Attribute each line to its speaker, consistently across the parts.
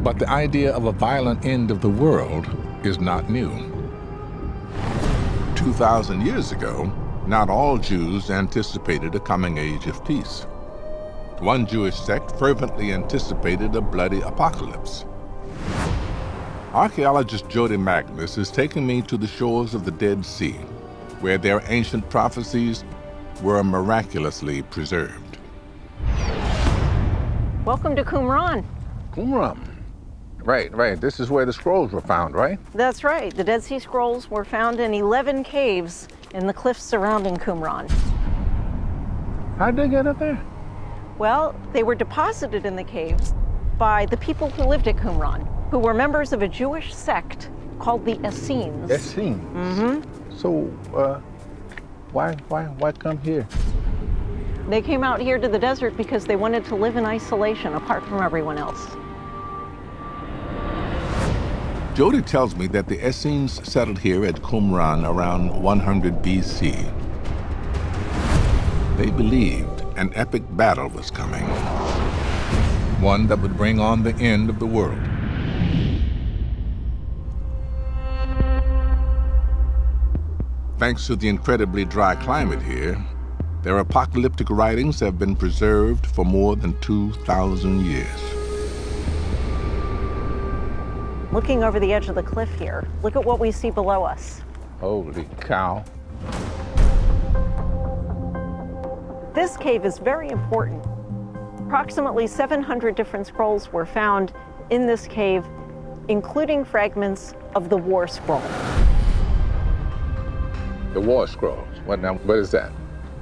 Speaker 1: But the idea of a violent end of the world is not new. 2,000 years ago, not all Jews anticipated a coming age of peace. One Jewish sect fervently anticipated a bloody apocalypse. Archaeologist Jody Magnus has taken me to the shores of the Dead Sea, where their ancient prophecies were miraculously preserved.
Speaker 2: Welcome to Qumran.
Speaker 1: Qumran. Right. This is where the scrolls were found, right?
Speaker 2: That's right. The Dead Sea Scrolls were found in 11 caves in the cliffs surrounding Qumran.
Speaker 1: How'd they get up there?
Speaker 2: Well, they were deposited in the caves by the people who lived at Qumran, who were members of a Jewish sect called the Essenes.
Speaker 1: Essenes? Mm-hmm. So, why come here?
Speaker 2: They came out here to the desert because they wanted to live in isolation apart from everyone else.
Speaker 1: Jody tells me that the Essenes settled here at Qumran around 100 BC. They believed an epic battle was coming, one that would bring on the end of the world. Thanks to the incredibly dry climate here, their apocalyptic writings have been preserved for more than 2,000 years.
Speaker 2: Looking over the edge of the cliff here, look at what we see below us.
Speaker 1: Holy cow.
Speaker 2: This cave is very important. Approximately 700 different scrolls were found in this cave, including fragments of the War Scroll.
Speaker 1: The War Scrolls, what is that?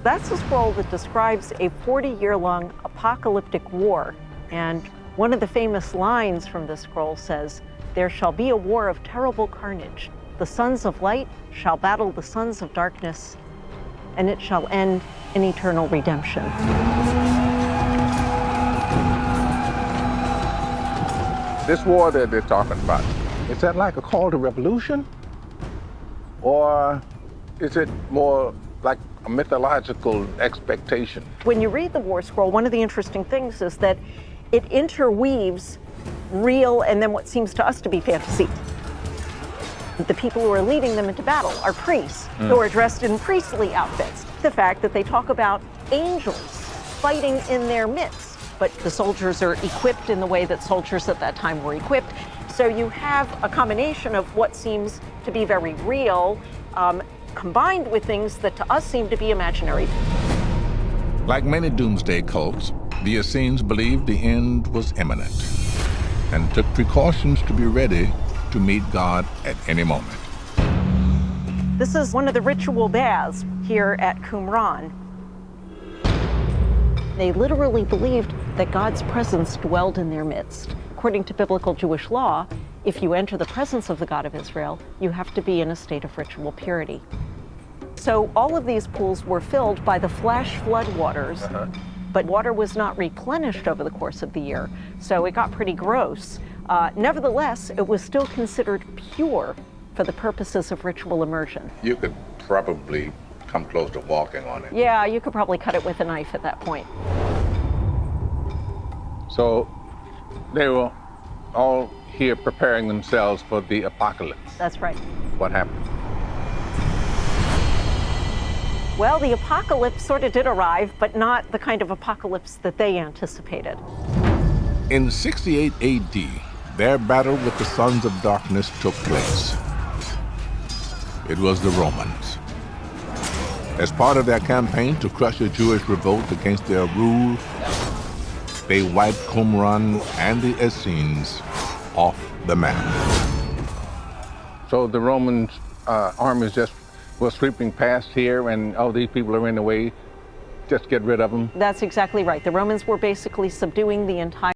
Speaker 2: That's a scroll that describes a 40-year-long apocalyptic war. And one of the famous lines from this scroll says, "There shall be a war of terrible carnage. The sons of light shall battle the sons of darkness, and it shall end in eternal redemption."
Speaker 1: This war that they're talking about, is that like a call to revolution? Or is it more like a mythological expectation?
Speaker 2: When you read the War Scroll, one of the interesting things is that it interweaves real and then what seems to us to be fantasy. The people who are leading them into battle are priests who are dressed in priestly outfits. The fact that they talk about angels fighting in their midst, but the soldiers are equipped in the way that soldiers at that time were equipped. So you have a combination of what seems to be very real, combined with things that to us seem to be imaginary.
Speaker 1: Like many doomsday cults, the Essenes believed the end was imminent and took precautions to be ready to meet God at any moment.
Speaker 2: This is one of the ritual baths here at Qumran. They literally believed that God's presence dwelled in their midst. According to biblical Jewish law, if you enter the presence of the God of Israel, you have to be in a state of ritual purity. So all of these pools were filled by the flash flood waters, but water was not replenished over the course of the year, so it got pretty gross. Nevertheless, it was still considered pure for the purposes of ritual immersion.
Speaker 1: You could probably come close to walking on it.
Speaker 2: Yeah, you could probably cut it with a knife at that point.
Speaker 1: So they were all here preparing themselves for the apocalypse.
Speaker 2: That's right.
Speaker 1: What happened?
Speaker 2: Well, the apocalypse sort of did arrive, but not the kind of apocalypse that they anticipated.
Speaker 1: In 68 AD, their battle with the sons of darkness took place. It was the Romans. As part of their campaign to crush a Jewish revolt against their rule, they wiped Qumran and the Essenes off the map. So the Roman armies just were sweeping past here, and these people are in the way, just get rid of them?
Speaker 2: That's exactly right. The Romans were basically subduing the entire